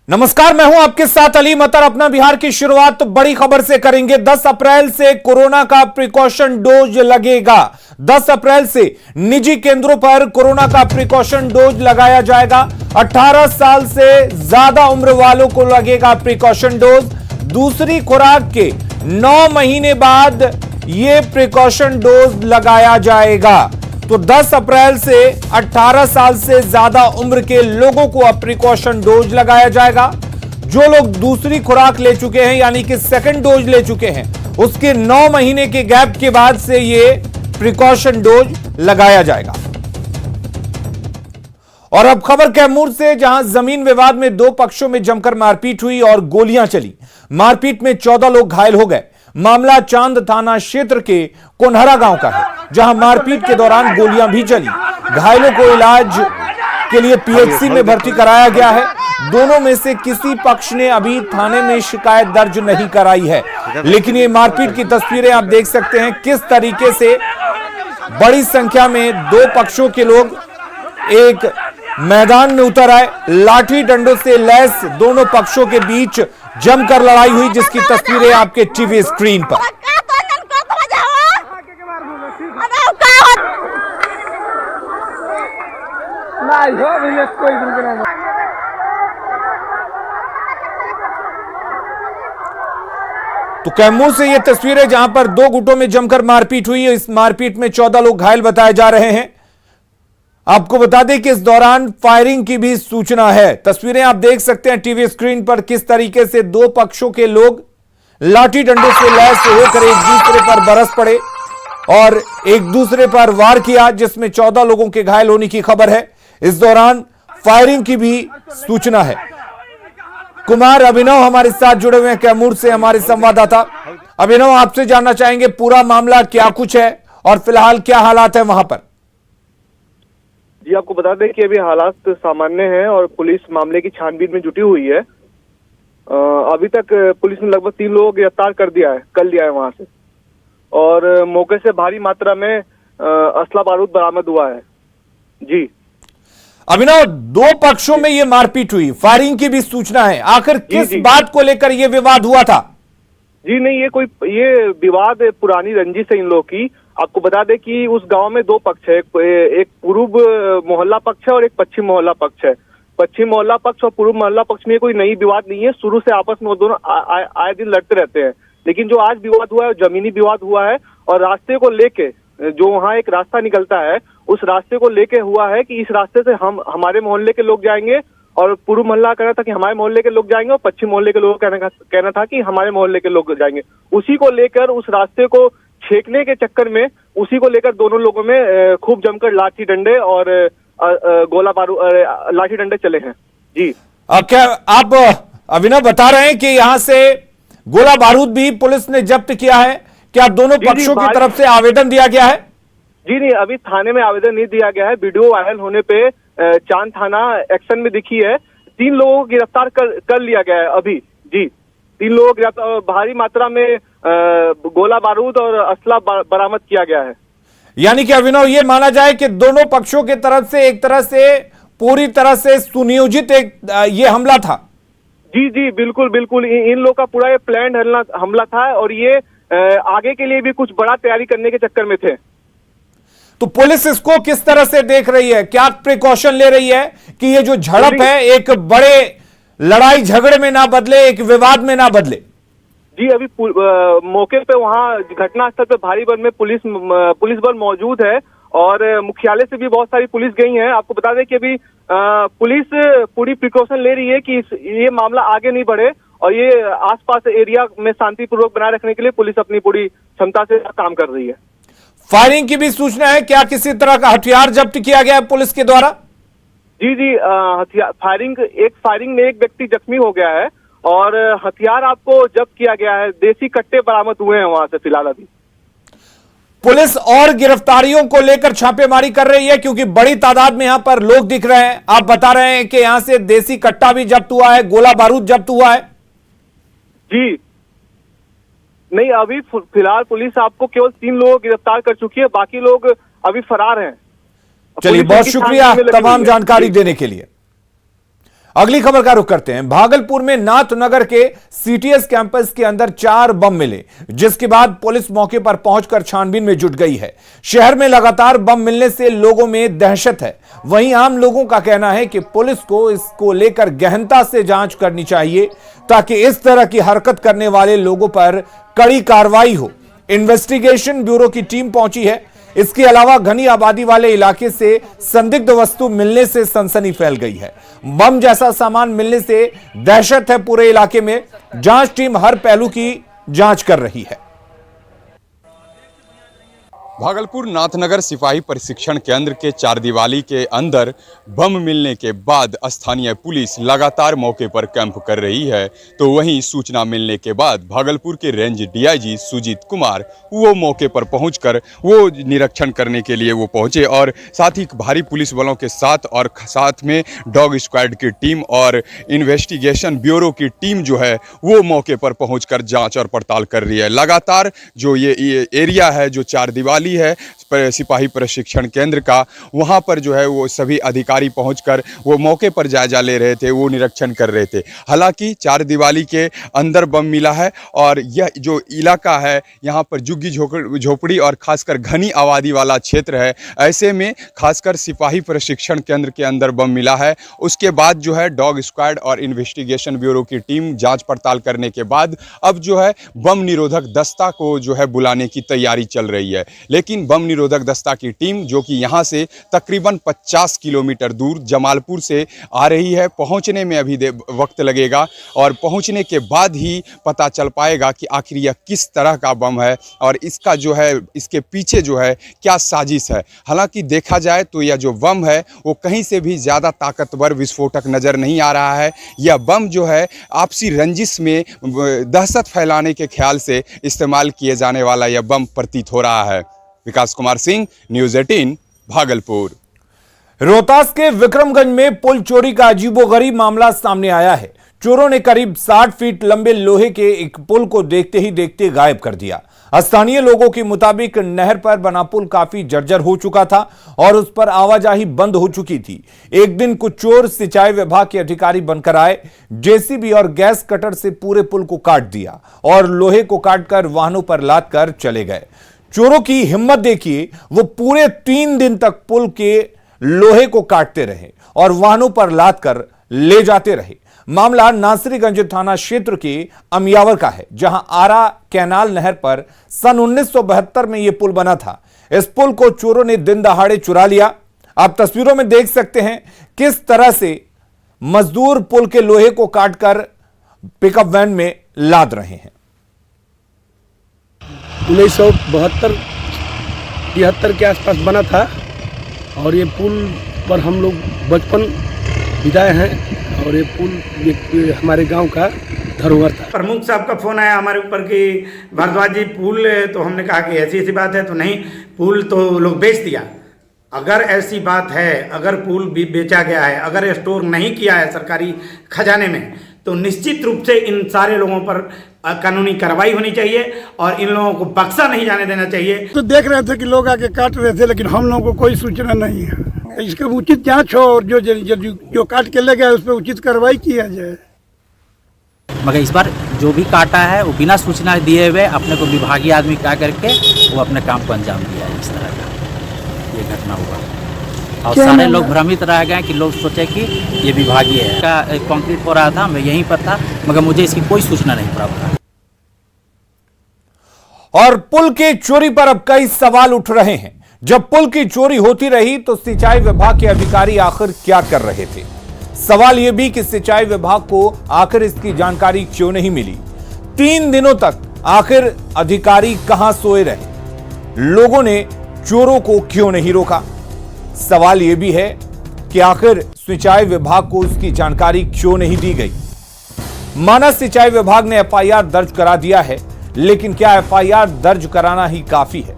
नमस्कार, मैं हूं आपके साथ अली मतर। अपना बिहार की शुरुआत तो बड़ी खबर से करेंगे। 10 अप्रैल से कोरोना का प्रिकॉशन डोज लगेगा। 10 अप्रैल से निजी केंद्रों पर कोरोना का प्रिकॉशन डोज लगाया जाएगा। 18 साल से ज्यादा उम्र वालों को लगेगा प्रिकॉशन डोज। दूसरी खुराक के 9 महीने बाद यह प्रिकॉशन डोज लगाया जाएगा। तो 10 अप्रैल से 18 साल से ज्यादा उम्र के लोगों को अब प्रिकॉशन डोज लगाया जाएगा। जो लोग दूसरी खुराक ले चुके हैं यानी कि सेकंड डोज ले चुके हैं, उसके 9 महीने के गैप के बाद से यह प्रिकॉशन डोज लगाया जाएगा। और अब खबर कैमूर से, जहां जमीन विवाद में 2 पक्षों में जमकर मारपीट हुई और गोलियां चली। मारपीट में 14 लोग घायल हो गए। मामला चांद थाना क्षेत्र के कोन्हरा गांव का है, जहां मारपीट के दौरान गोलियां भी चली। घायलों को इलाज के लिए पीएचसी में भर्ती कराया गया है। दोनों में से किसी पक्ष ने अभी थाने में शिकायत दर्ज नहीं कराई है, लेकिन ये मारपीट की तस्वीरें आप देख सकते हैं किस तरीके से बड़ी संख्या में 2 पक्षों के लोग एक मैदान में उतर आए। लाठी डंडों से लैस दोनों पक्षों के बीच जमकर लड़ाई हुई, जिसकी तस्वीरें आपके टीवी स्क्रीन पर। तो कैमूर से ये तस्वीरें, जहां पर 2 गुटों में जमकर मारपीट हुई। इस मारपीट में 14 लोग घायल बताए जा रहे हैं। आपको बता दें कि इस दौरान फायरिंग की भी सूचना है। तस्वीरें आप देख सकते हैं टीवी स्क्रीन पर किस तरीके से 2 पक्षों के लोग लाठी डंडों से लैस होकर एक दूसरे पर बरस पड़े और एक दूसरे पर वार किया, जिसमें 14 लोगों के घायल होने की खबर है। इस दौरान फायरिंग की भी सूचना है। कुमार अभिनव हमारे साथ जुड़े हुए हैं कैमूर से, हमारे संवाददाता। अभिनव, आपसे जानना चाहेंगे पूरा मामला क्या कुछ है और फिलहाल क्या हालात है वहां पर? जी, आपको बता दें कि अभी हालात सामान्य हैं और पुलिस मामले की छानबीन में जुटी हुई है। अभी तक पुलिस ने लगभग 3 लोगों को गिरफ्तार कर लिया है वहां से, और मौके से भारी मात्रा में असला बारूद बरामद हुआ है। जी अभिनव, 2 पक्षों में यह मारपीट हुई, फायरिंग की भी सूचना है। आखिर किस बात को लेकर यह विवाद हुआ था? जी नहीं, ये विवाद पुरानी रंजिश है इन लोगों की। आपको बता दें कि उस गांव में 2 पक्ष है, एक पूर्व मोहल्ला पक्ष है और एक पश्चिम मोहल्ला पक्ष है। पश्चिम मोहल्ला पक्ष और पूर्व मोहल्ला पक्ष में कोई नई विवाद नहीं है। शुरू से आपस में वो दोनों आए दिन लड़ते रहते हैं, लेकिन जो आज विवाद हुआ है जमीनी विवाद हुआ है। और रास्ते को लेके, जो वहाँ एक रास्ता निकलता है, उस रास्ते को लेके हुआ है कि इस रास्ते से हमारे मोहल्ले के लोग जाएंगे, और पूर्व मोहल्ला कहना था कि हमारे मोहल्ले के लोग जाएंगे, और पश्चिम मोहल्ले के लोग कहना था कि हमारे मोहल्ले के लोग जाएंगे। उसी को लेकर, उस रास्ते को छेकने के चक्कर में, उसी को लेकर दोनों लोगों में खूब जमकर लाठी डंडे और गोला बारूद, लाठी डंडे चले हैं। जी क्या आप अभिनव बता रहे हैं कि यहां से गोला बारूद भी पुलिस ने जब्त किया है? क्या दोनों पक्षों की तरफ से आवेदन दिया गया है? जी नहीं, अभी थाने में आवेदन नहीं दिया गया है। वीडियो वायरल होने पे चांद थाना एक्शन में दिखी है। 3 लोगों को गिरफ्तार कर लिया गया है अभी। जी, 3 लोगों को गिरफ्तार, भारी मात्रा में गोला बारूद और असला बरामद किया गया है। यानी कि अभिनव, ये माना जाए कि दोनों पक्षों की तरफ से एक तरह से पूरी तरह से सुनियोजित ये हमला था। जी जी, बिल्कुल बिल्कुल, इन लोगों का पूरा ये प्लान हमला था, और ये आगे के लिए भी कुछ बड़ा तैयारी करने के चक्कर में थे। तो पुलिस इसको किस तरह से देख रही है? क्या प्रिकॉशन ले रही है कि ये जो झड़प है एक बड़े लड़ाई झगड़े में ना बदले, एक विवाद में ना बदले? जी, अभी मौके पे, वहाँ घटनास्थल पे भारी बल में पुलिस बल मौजूद है, और मुख्यालय से भी बहुत सारी पुलिस गई है। आपको बता दें कि अभी पुलिस पूरी प्रिकॉशन ले रही है कि ये मामला आगे नहीं बढ़े, और ये आसपास एरिया में शांतिपूर्वक बनाए रखने के लिए पुलिस अपनी पूरी क्षमता से काम कर रही है। फायरिंग की भी सूचना है। क्या किसी तरह का हथियार जब्त किया गया है पुलिस के द्वारा? जी जी, फायरिंग में एक व्यक्ति जख्मी हो गया है, और हथियार आपको जब्त किया गया है। देसी कट्टे बरामद हुए हैं वहां से फिलहाल अभी। पुलिस और गिरफ्तारियों को लेकर छापेमारी कर रही है, क्योंकि बड़ी तादाद में यहां पर लोग दिख रहे हैं। आप बता रहे हैं कि यहां से देसी कट्टा भी जब्त हुआ है, गोला बारूद जब्त हुआ है। जी नहीं, अभी फिलहाल पुलिस आपको केवल 3 लोगों को गिरफ्तार कर चुकी है, बाकी लोग अभी फरार हैं। चलिए, बहुत शुक्रिया तमाम जानकारी देने के लिए। अगली खबर का रुख करते हैं। भागलपुर में नाथनगर के सीटीएस कैंपस के अंदर 4 बम मिले, जिसके बाद पुलिस मौके पर पहुंचकर छानबीन में जुट गई है। शहर में लगातार बम मिलने से लोगों में दहशत है। वहीं आम लोगों का कहना है कि पुलिस को इसको लेकर गहनता से जांच करनी चाहिए, ताकि इस तरह की हरकत करने वाले लोगों पर कड़ी कार्रवाई हो। इन्वेस्टिगेशन ब्यूरो की टीम पहुंची है। इसके अलावा घनी आबादी वाले इलाके से संदिग्ध वस्तु मिलने से सनसनी फैल गई है। बम जैसा सामान मिलने से दहशत है पूरे इलाके में। जांच टीम हर पहलू की जांच कर रही है। भागलपुर नाथनगर सिपाही प्रशिक्षण केंद्र के चारदीवारी के अंदर बम मिलने के बाद स्थानीय पुलिस लगातार मौके पर कैंप कर रही है। तो वहीं सूचना मिलने के बाद भागलपुर के रेंज डीआईजी सुजीत कुमार वो मौके पर पहुंचकर वो निरीक्षण करने के लिए वो पहुंचे और साथ ही भारी पुलिस बलों के साथ और साथ में डॉग स्क्वाड की टीम और इन्वेस्टिगेशन ब्यूरो की टीम जो है वो मौके पर पहुंचकर जांच और पड़ताल कर रही है। लगातार जो ये एरिया है जो चारदीवारी है सिपाही प्रशिक्षण केंद्र का, वहां पर जो है वो सभी अधिकारी पहुंचकर वो मौके पर जायजा ले रहे थे, वो निरीक्षण कर रहे थे। हालांकि चारदीवारी के अंदर बम मिला है और यह जो इलाका है यहाँ पर झुग्गी झोपड़ी और खासकर घनी आबादी वाला क्षेत्र है। ऐसे में खासकर सिपाही प्रशिक्षण केंद्र के अंदर बम मिला है। उसके बाद जो है डॉग स्क्वाड और इन्वेस्टिगेशन ब्यूरो की टीम जांच पड़ताल करने के बाद अब जो है बम निरोधक दस्ता को जो है बुलाने की तैयारी चल रही है। लेकिन बम निरोधक दस्ता की टीम जो कि यहां से तकरीबन 50 किलोमीटर दूर जमालपुर से आ रही है, पहुंचने में अभी वक्त लगेगा और पहुंचने के बाद ही पता चल पाएगा कि आखिर यह किस तरह का बम है और इसका जो है इसके पीछे जो है क्या साजिश है। हालांकि देखा जाए तो यह जो बम है वो कहीं से भी ज़्यादा ताकतवर विस्फोटक नज़र नहीं आ रहा है। यह बम जो है आपसी रंजिश में दहशत फैलाने के ख्याल से इस्तेमाल किए जाने वाला यह बम प्रतीत हो रहा है। विकास कुमार सिंह, न्यूज़ 18, भागलपुर। रोहतास के विक्रमगंज में पुल चोरी का अजीबोगरीब मामला सामने आया है। चोरों ने करीब 60 फीट लंबे लोहे के एक पुल को देखते ही देखते गायब कर दिया। स्थानीय लोगों के मुताबिक नहर पर बना पुल काफी जर्जर हो चुका था और उस पर आवाजाही बंद हो चुकी थी। एक दिन कुछ चोर सिंचाई विभाग के अधिकारी बनकर आए, जेसीबी और गैस कटर से पूरे पुल को काट दिया और लोहे को काटकर वाहनों पर लाद कर चले गए। चोरों की हिम्मत देखिए, वो पूरे 3 दिन तक पुल के लोहे को काटते रहे और वाहनों पर लाद कर ले जाते रहे। मामला नासरीगंज थाना क्षेत्र के अमियावर का है, जहां आरा कैनाल नहर पर सन 1972 में यह पुल बना था। इस पुल को चोरों ने दिन दहाड़े चुरा लिया। आप तस्वीरों में देख सकते हैं किस तरह से मजदूर पुल के लोहे को काटकर पिकअप वैन में लाद रहे हैं। 1972-73 के आसपास बना था और ये पुल पर हम लोग बचपन बिताए हैं और ये पुल हमारे गांव का धरोहर था। प्रमुख साहब का फ़ोन आया हमारे ऊपर कि भारद्वाज जी पुल, तो हमने कहा कि ऐसी ऐसी बात है, तो नहीं, पुल तो लोग बेच दिया। अगर ऐसी बात है, अगर पुल भी बेचा गया है, अगर स्टोर नहीं किया है सरकारी खजाने में, तो निश्चित रूप से इन सारे लोगों पर कानूनी कार्रवाई होनी चाहिए और इन लोगों को बख्शा नहीं जाने देना चाहिए। तो देख रहे थे कि लोग आके काट रहे थे, लेकिन हम लोगों को कोई सूचना नहीं है। इसका उचित जांच हो और जो काट के ले गया उस पर उचित कार्रवाई किया जाए। मगर इस बार जो भी काटा है वो बिना सूचना दिए हुए अपने को विभागीय आदमी क्या करके वो अपने काम को अंजाम दिया है। इस तरह का ये घटना हुआ और सारे लोग भ्रमित रह गए कि लोग सोचे कि ये विभागीय है। का कंक्रीट हो रहा था, मैं यहीं पर था, मगर मुझे इसकी कोई सूचना नहीं प्राप्त हुआ। और पुल के चोरी पर अब कई सवाल उठ रहे हैं। जब पुल की चोरी होती रही तो सिंचाई विभाग के अधिकारी आखिर क्या कर रहे थे? सवाल यह भी कि सिंचाई विभाग को आखिर इसकी जानकारी क्यों नहीं मिली? 3 दिनों तक आखिर अधिकारी कहां सोए रहे? लोगों ने चोरों को क्यों नहीं रोका? सवाल यह भी है कि आखिर सिंचाई विभाग को इसकी जानकारी क्यों नहीं दी गई? माना सिंचाई विभाग ने एफआईआर दर्ज करा दिया है, लेकिन क्या एफआईआर दर्ज कराना ही काफी है?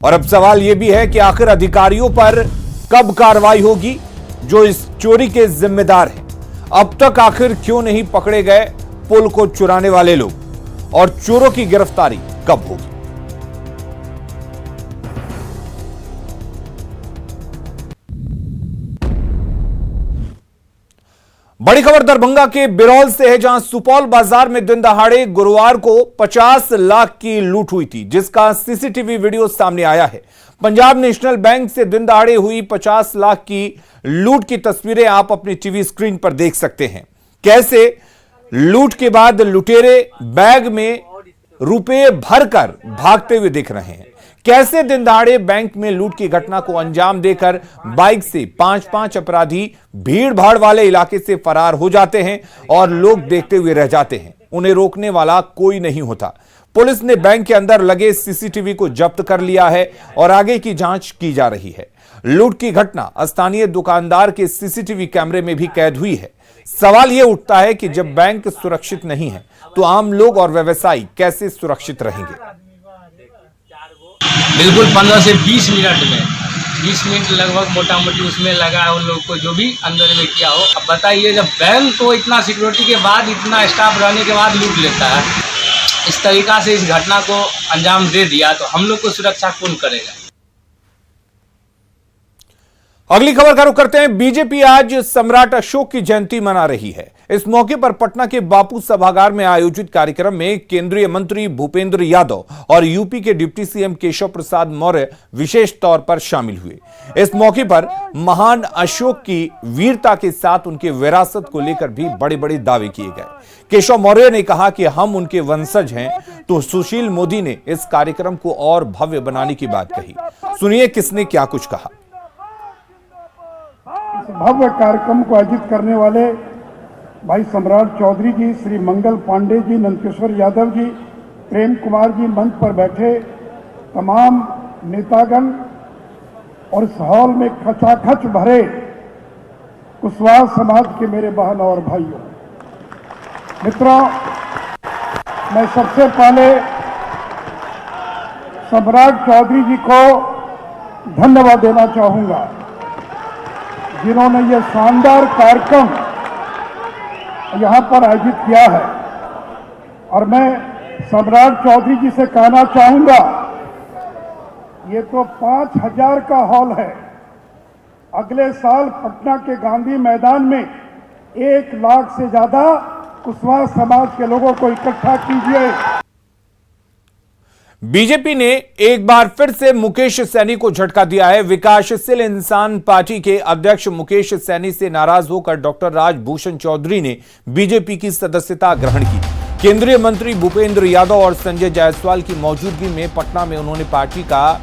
और अब सवाल यह भी है कि आखिर अधिकारियों पर कब कार्रवाई होगी जो इस चोरी के जिम्मेदार हैं? अब तक आखिर क्यों नहीं पकड़े गए पुल को चुराने वाले लोग? और चोरों की गिरफ्तारी कब होगी? बड़ी खबर दरभंगा के बिरौल से है, जहां सुपौल बाजार में दिन दहाड़े गुरुवार को 50 लाख की लूट हुई थी, जिसका सीसीटीवी वीडियो सामने आया है। पंजाब नेशनल बैंक से दिन दहाड़े हुई 50 लाख की लूट की तस्वीरें आप अपनी टीवी स्क्रीन पर देख सकते हैं। कैसे लूट के बाद लुटेरे बैग में रुपए भरकर भागते हुए दिख रहे हैं। कैसे दिन दहाड़े बैंक में लूट की घटना को अंजाम देकर बाइक से 5-5 अपराधी भीड़ भाड़ वाले इलाके से फरार हो जाते हैं और लोग देखते हुए रह जाते हैं। उन्हें रोकने वाला कोई नहीं होता। पुलिस ने बैंक के अंदर लगे सीसीटीवी को जब्त कर लिया है और आगे की जांच की जा रही है। लूट की घटना स्थानीय दुकानदार के सीसीटीवी कैमरे में भी कैद हुई है। सवाल यह उठता है कि जब बैंक सुरक्षित नहीं है तो आम लोग और व्यवसायी कैसे सुरक्षित रहेंगे। बिल्कुल 15 से 20 मिनट में 20 मिनट लगभग मोटा मोटी उसमें लगा है उन लोग को, जो भी अंदर में किया हो। अब बताइए, जब बैंक को इतना सिक्योरिटी के बाद, इतना स्टाफ रहने के बाद लूट लेता है, इस तरीका से इस घटना को अंजाम दे दिया, तो हम लोग को सुरक्षा कौन करेगा। अगली खबर का रुख करते हैं। बीजेपी आज सम्राट अशोक की जयंती मना रही है। इस मौके पर पटना के बापू सभागार में आयोजित कार्यक्रम में केंद्रीय मंत्री भूपेंद्र यादव और यूपी के डिप्टी सीएम केशव प्रसाद मौर्य विशेष तौर पर शामिल हुए। इस मौके पर महान अशोक की वीरता के साथ उनके विरासत को लेकर भी बड़े बड़े दावे किए गए। केशव मौर्य ने कहा कि हम उनके वंशज हैं, तो सुशील मोदी ने इस कार्यक्रम को और भव्य बनाने की बात कही। सुनिए किसने क्या कुछ कहा। भव्य कार्यक्रम को आयोजित करने वाले भाई सम्राट चौधरी जी, श्री मंगल पांडे जी, नंदकिशोर यादव जी, प्रेम कुमार जी, मंच पर बैठे तमाम नेतागण और इस हॉल में खचाखच भरे कुशवाहा समाज के मेरे बहन और भाइयों, मित्रों, मैं सबसे पहले सम्राट चौधरी जी को धन्यवाद देना चाहूंगा, जिन्होंने ये शानदार कार्यक्रम यहाँ पर आयोजित किया है। और मैं सम्राट चौधरी जी से कहना चाहूंगा, ये तो 5000 का हॉल है। अगले साल पटना के गांधी मैदान में 1 लाख से ज्यादा कुशवाहा समाज के लोगों को इकट्ठा कीजिए। बीजेपी ने एक बार फिर से मुकेश सैनी को झटका दिया है। विकासशील इंसान पार्टी के अध्यक्ष मुकेश सैनी से नाराज होकर डॉक्टर राजभूषण चौधरी ने बीजेपी की सदस्यता ग्रहण की। केंद्रीय मंत्री भूपेंद्र यादव और संजय जायसवाल की मौजूदगी में पटना में उन्होंने पार्टी का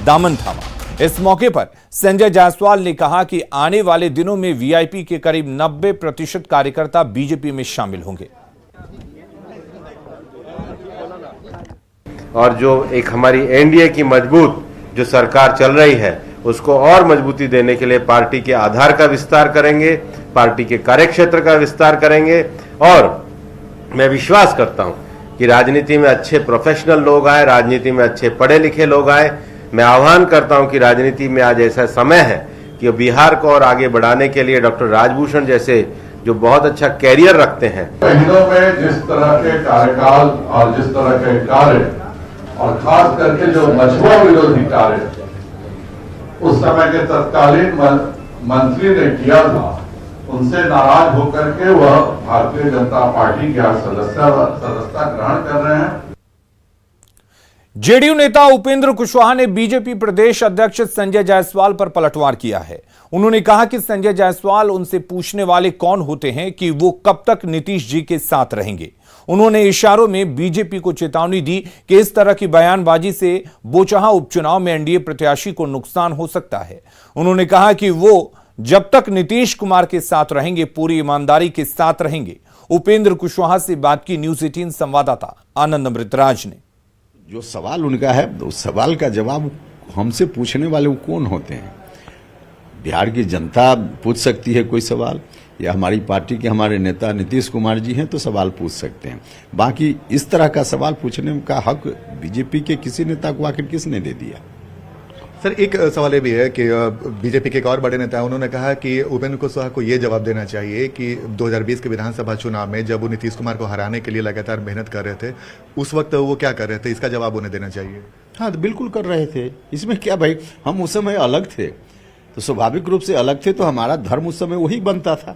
दामन थामा। इस मौके पर संजय जायसवाल ने कहा कि आने वाले दिनों में वीआईपी के करीब 90% कार्यकर्ता बीजेपी में शामिल होंगे। और जो एक हमारी एनडीए की मजबूत जो सरकार चल रही है, उसको और मजबूती देने के लिए पार्टी के आधार का विस्तार करेंगे, पार्टी के कार्यक्षेत्र का विस्तार करेंगे। और मैं विश्वास करता हूं कि राजनीति में अच्छे प्रोफेशनल लोग आए, राजनीति में अच्छे पढ़े लिखे लोग आए। मैं आह्वान करता हूं कि राजनीति में आज ऐसा समय है कि बिहार को और आगे बढ़ाने के लिए डॉक्टर राजभूषण जैसे जो बहुत अच्छा कैरियर रखते हैं। महीनों में जिस तरह के कार्यकाल और जिस तरह के कार्य और खास करके जो मछुआ विरोधी कार्य उस समय के तत्कालीन मंत्री ने किया था, उनसे नाराज होकर के वह भारतीय जनता पार्टी की सदस्यता ग्रहण कर रहे हैं। जेडीयू नेता उपेंद्र कुशवाहा ने बीजेपी प्रदेश अध्यक्ष संजय जायसवाल पर पलटवार किया है। उन्होंने कहा कि संजय जायसवाल उनसे पूछने वाले कौन होते हैं कि वो कब तक नीतीश जी के साथ रहेंगे। उन्होंने इशारों में बीजेपी को चेतावनी दी कि इस तरह की बयानबाजी से बोचहा उपचुनाव में एनडीए प्रत्याशी को नुकसान हो सकता है। उन्होंने कहा कि वो जब तक नीतीश कुमार के साथ रहेंगे पूरी ईमानदारी के साथ रहेंगे। उपेंद्र कुशवाहा से बात की न्यूज 18 संवाददाता आनंद अमृतराज ने। जो सवाल उनका है, उस सवाल का जवाब हमसे पूछने वाले कौन होते हैं? बिहार की जनता पूछ सकती है कोई सवाल, या हमारी पार्टी के हमारे नेता नीतीश कुमार जी हैं तो सवाल पूछ सकते हैं। बाकी इस तरह का सवाल पूछने का हक बीजेपी के किसी नेता को आखिर किसने दे दिया? सर, एक सवाल ये भी है कि बीजेपी के एक और बड़े नेता उन्होंने कहा कि उपेंद्र कुशवाहा को ये जवाब देना चाहिए कि 2020 के विधानसभा चुनाव में जब वो नीतीश कुमार को हराने के लिए लगातार मेहनत कर रहे थे, उस वक्त वो क्या कर रहे थे, इसका जवाब उन्हें देना चाहिए। हाँ, तो बिल्कुल कर रहे थे। इसमें क्या भाई, हम उस समय अलग थे तो स्वाभाविक रूप से अलग थे, तो हमारा धर्म उस समय वही बनता था।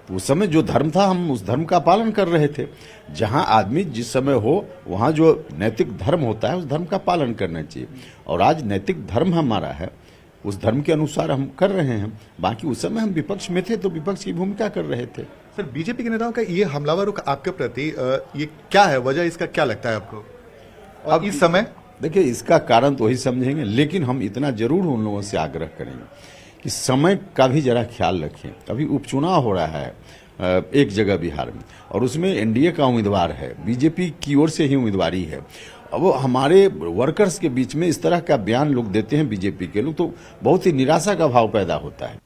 तो उस समय जो धर्म था हम उस धर्म का पालन कर रहे थे। जहां आदमी जिस समय हो वहां जो नैतिक धर्म होता है उस धर्म का पालन करना चाहिए, और आज नैतिक धर्म हमारा है, उस धर्म के अनुसार हम कर रहे हैं। बाकी उस समय हम विपक्ष में थे तो विपक्ष की भूमिका कर रहे थे। सर, बीजेपी के नेताओं का ये हमलावर रुख आपके प्रति ये क्या है, वजह इसका क्या लगता है आपको? अब इस समय देखिए, इसका कारण तो वही समझेंगे, लेकिन हम इतना जरूर उन लोगों से आग्रह करेंगे कि समय का भी जरा ख्याल रखें। अभी उपचुनाव हो रहा है एक जगह बिहार में, और उसमें एनडीए का उम्मीदवार है, बीजेपी की ओर से ही उम्मीदवारी है। अब हमारे वर्कर्स के बीच में इस तरह का बयान लोग देते हैं बीजेपी के लोग, तो बहुत ही निराशा का भाव पैदा होता है।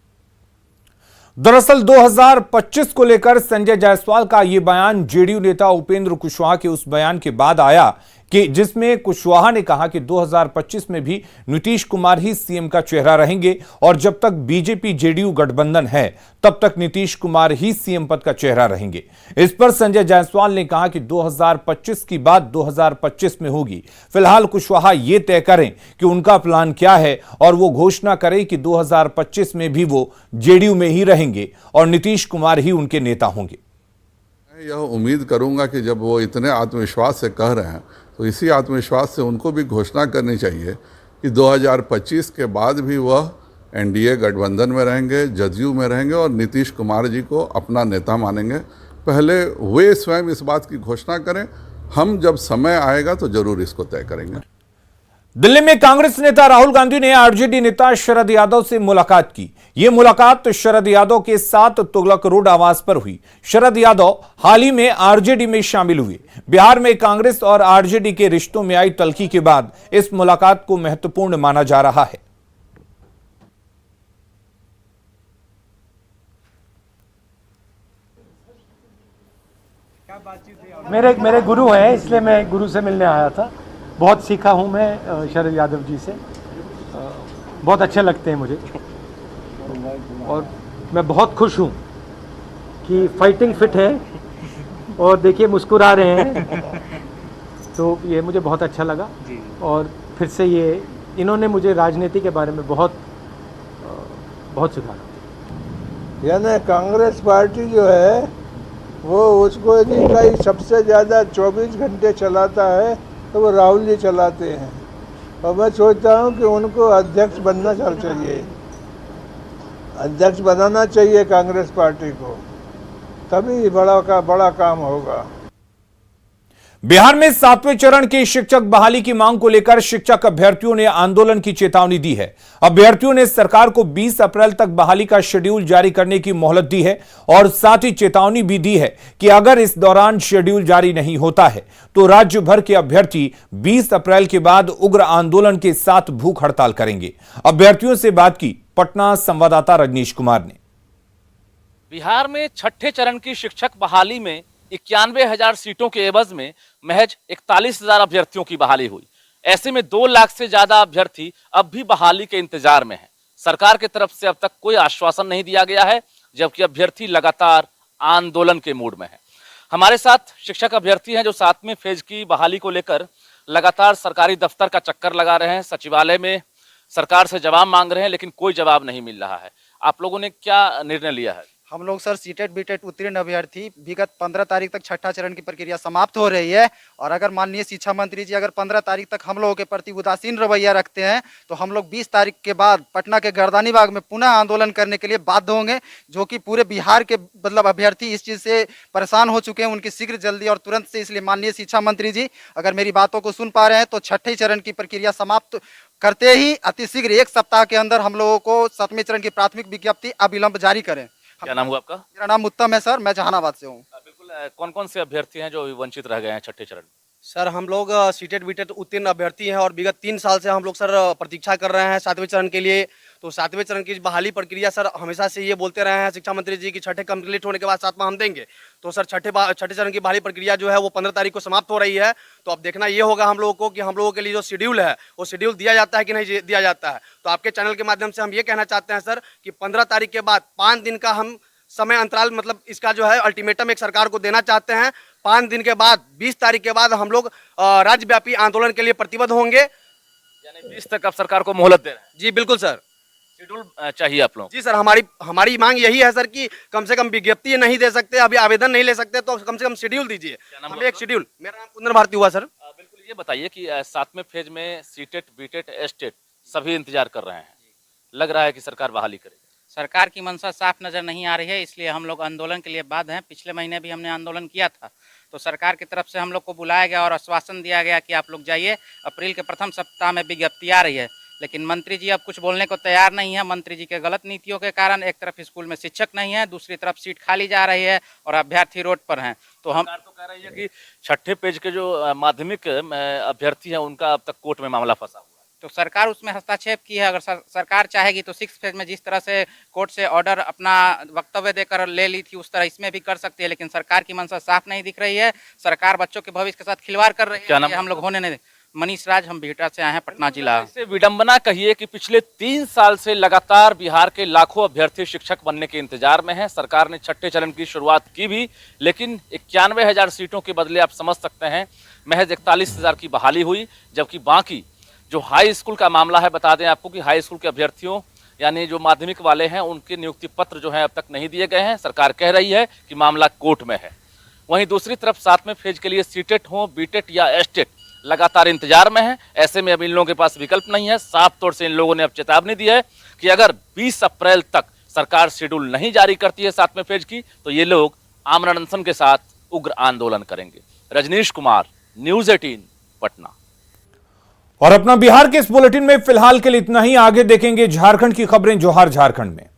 दरअसल 2025 को लेकर संजय जायसवाल का यह बयान जेडीयू नेता उपेंद्र कुशवाहा के उस बयान के बाद आया कि जिसमें कुशवाहा ने कहा कि 2025 में भी नीतीश कुमार ही सीएम का चेहरा रहेंगे, और जब तक बीजेपी जेडीयू गठबंधन है तब तक नीतीश कुमार ही सीएम पद का चेहरा रहेंगे। इस पर संजय जायसवाल ने कहा कि 2025 की बात 2025 में होगी। फिलहाल कुशवाहा ये तय करें कि उनका प्लान क्या है और वो घोषणा करें कि 2025 में भी वो जेडीयू में ही रहेंगे और नीतीश कुमार ही उनके नेता होंगे। मैं यह उम्मीद करूंगा कि जब वो इतने आत्मविश्वास से कह रहे हैं तो इसी आत्मविश्वास से उनको भी घोषणा करनी चाहिए कि 2025 के बाद भी वह एनडीए गठबंधन में रहेंगे, जदयू में रहेंगे और नीतीश कुमार जी को अपना नेता मानेंगे। पहले वे स्वयं इस बात की घोषणा करें, हम जब समय आएगा तो जरूर इसको तय करेंगे। दिल्ली में कांग्रेस नेता राहुल गांधी ने आरजेडी नेता शरद यादव से मुलाकात की। यह मुलाकात शरद यादव के साथ तुगलक रोड आवास पर हुई। शरद यादव हाल ही में आरजेडी में शामिल हुए। बिहार में कांग्रेस और आरजेडी के रिश्तों में आई तल्खी के बाद इस मुलाकात को महत्वपूर्ण माना जा रहा है। मेरे गुरु हैं, इसलिए मैं गुरु से मिलने आया था। बहुत सीखा हूँ मैं शरद यादव जी से, बहुत अच्छे लगते हैं मुझे, और मैं बहुत खुश हूँ कि फाइटिंग फिट है और देखिए मुस्कुरा रहे हैं, तो ये मुझे बहुत अच्छा लगा। और फिर से ये इन्होंने मुझे राजनीति के बारे में बहुत सिखाया। यानी कांग्रेस पार्टी जो है वो उसको यदि सबसे ज़्यादा 24 घंटे चलाता है तो वो राहुल जी चलाते हैं, और मैं सोचता हूँ कि उनको अध्यक्ष बनना चाहिए, अध्यक्ष बनाना चाहिए कांग्रेस पार्टी को, तभी बड़ा काम होगा। बिहार में 7वें चरण की शिक्षक बहाली की मांग को लेकर शिक्षक अभ्यर्थियों ने आंदोलन की चेतावनी दी है। अभ्यर्थियों ने सरकार को 20 अप्रैल तक बहाली का शेड्यूल जारी करने की मोहलत दी है और साथ ही चेतावनी भी दी है कि अगर इस दौरान शेड्यूल जारी नहीं होता है तो राज्य भर के अभ्यर्थी 20 अप्रैल के बाद उग्र आंदोलन के साथ भूख हड़ताल करेंगे। अभ्यर्थियों से बात की पटना संवाददाता रजनीश कुमार ने। बिहार में छठे चरण की शिक्षक बहाली में 91,000 सीटों के एवज में महज 41,000 अभ्यर्थियों की बहाली हुई। ऐसे में 2 लाख से ज्यादा अभ्यर्थी अब भी बहाली के इंतजार में हैं। सरकार की तरफ से अब तक कोई आश्वासन नहीं दिया गया है, जबकि अभ्यर्थी लगातार आंदोलन के मूड में है। हमारे साथ शिक्षक अभ्यर्थी हैं जो 7वें फेज की बहाली को लेकर लगातार सरकारी दफ्तर का चक्कर लगा रहे हैं, सचिवालय में सरकार से जवाब मांग रहे हैं, लेकिन कोई जवाब नहीं मिल रहा है। आप लोगों ने क्या निर्णय लिया है? हम लोग सर सीटेट बीटेट उत्तीर्ण अभ्यर्थी विगत 15 तारीख तक छठा चरण की प्रक्रिया समाप्त हो रही है, और अगर माननीय शिक्षा मंत्री जी अगर 15 तारीख तक हम लोगों के प्रति उदासीन रवैया रखते हैं तो हम लोग 20 तारीख के बाद पटना के गर्दानी बाग में पुनः आंदोलन करने के लिए बाध्य होंगे, जो कि पूरे बिहार के मतलब अभ्यर्थी इस चीज़ से परेशान हो चुके हैं, उनकी शीघ्र जल्दी और तुरंत से। इसलिए माननीय शिक्षा मंत्री जी अगर मेरी बातों को सुन पा रहे हैं तो छठे चरण की प्रक्रिया समाप्त करते ही अतिशीघ्र 1 सप्ताह के अंदर हम लोगों को 7वें चरण की प्राथमिक विज्ञप्ति अविलंब जारी करें। क्या नाम हुआ आपका? मेरा नाम उत्तम है सर, मैं जहानाबाद से हूँ। बिल्कुल, कौन कौन से अभ्यर्थी हैं जो वंचित रह गए हैं छठे चरण? सर हम लोग सीटेट बीटेट उत्तीर्ण अभ्यर्थी हैं और विगत 3 साल से हम लोग सर प्रतीक्षा कर रहे हैं 7वें चरण के लिए। तो 7वें चरण की बहाली प्रक्रिया सर हमेशा से ये बोलते रहे हैं शिक्षा मंत्री जी की छठे कंप्लीट होने के बाद 7वां हम देंगे। तो सर छठे चरण की बहाली प्रक्रिया जो है वो 15 तारीख को समाप्त हो रही है। तो अब देखना ये होगा हम लोगों को कि हम लोगों के लिए जो शेड्यूल है वो शेड्यूल दिया जाता है कि नहीं दिया जाता है। तो आपके चैनल के माध्यम से हम ये कहना चाहते हैं सर कि 15 तारीख के बाद 5 दिन का हम समय अंतराल मतलब इसका जो है अल्टीमेटम एक सरकार को देना चाहते हैं। 5 दिन के बाद 20 तारीख के बाद हम लोग राज्यव्यापी आंदोलन के लिए प्रतिबद्ध होंगे। यानी 20 तक अब सरकार को मोहलत दे रहे हैं? जी बिल्कुल सर। शेड्यूल चाहिए आप लोग? जी सर, हमारी मांग यही है सर कि कम से कम विज्ञप्ति नहीं दे सकते, अभी आवेदन नहीं ले सकते तो कम से कम शेड्यूल दीजिए हमें, एक शेड्यूल। मेरा नाम कुंदन भारती हुआ सर। बिल्कुल, ये बताइए कि 7वें फेज में सीटेट, बीटेट, एस्टेट सभी इंतजार कर रहे हैं, लग रहा है कि सरकार बहाली करेगी। सरकार की मंशा साफ नजर नहीं आ रही है, इसलिए हम लोग आंदोलन के लिए बाध्य हैं। पिछले महीने भी हमने आंदोलन किया था, तो सरकार की तरफ से हम लोग को बुलाया गया और आश्वासन दिया गया कि आप लोग जाइए, अप्रैल के प्रथम सप्ताह में विज्ञप्ति आ रही है। लेकिन मंत्री जी अब कुछ बोलने को तैयार नहीं है। मंत्री जी के गलत नीतियों के कारण एक तरफ स्कूल में शिक्षक नहीं है, दूसरी तरफ सीट खाली जा रही है और अभ्यर्थी रोड पर हैं। तो हम सरकार तो कह रही है कि छठे पेज के जो माध्यमिक अभ्यर्थी हैं उनका अब तक कोर्ट में मामला फंसा हुआ है। तो सरकार उसमें हस्तक्षेप की है। अगर सरकार चाहेगी तो 6 फेज में जिस तरह से कोर्ट से ऑर्डर अपना वक्तव्य देकर ले ली थी, उस तरह इसमें भी कर सकती है। लेकिन सरकार की मंशा साफ नहीं दिख रही है। सरकार बच्चों के भविष्य के साथ खिलवाड़ कर रही है। क्या नाम? हम लोग होने नहीं। मनीष राज, हम बिहटा से आए हैं, पटना जिला। इससे विडंबना कहिए कि पिछले 3 साल से लगातार बिहार के लाखों अभ्यर्थी शिक्षक बनने के इंतजार में हैं। सरकार ने छठे चरण की शुरुआत की भी, लेकिन 91,000 सीटों के बदले आप समझ सकते हैं महज 41,000 की बहाली हुई। जबकि बाकी जो हाई स्कूल का मामला है, बता दें आपको कि हाई स्कूल के अभ्यर्थियों यानी जो माध्यमिक वाले हैं उनके नियुक्ति पत्र जो है अब तक नहीं दिए गए हैं। सरकार कह रही है कि मामला कोर्ट में है। वहीं दूसरी तरफ 7वें फेज के लिए सीटेट हो, बीटेट या एस्टेट लगातार इंतजार में है। ऐसे में अब इन लोगों के पास विकल्प नहीं है। साफ तौर से इन लोगों ने अब चेतावनी दी है कि अगर 20 अप्रैल तक सरकार शेड्यूल नहीं जारी करती है 7वें फेज की, तो ये लोग आमरण अनशन के साथ उग्र आंदोलन करेंगे। रजनीश कुमार, न्यूज़ 18, पटना। और अपना बिहार के इस बुलेटिन में फिलहाल के लिए इतना ही। आगे देखेंगे झारखंड की खबरें जोहार झारखंड में।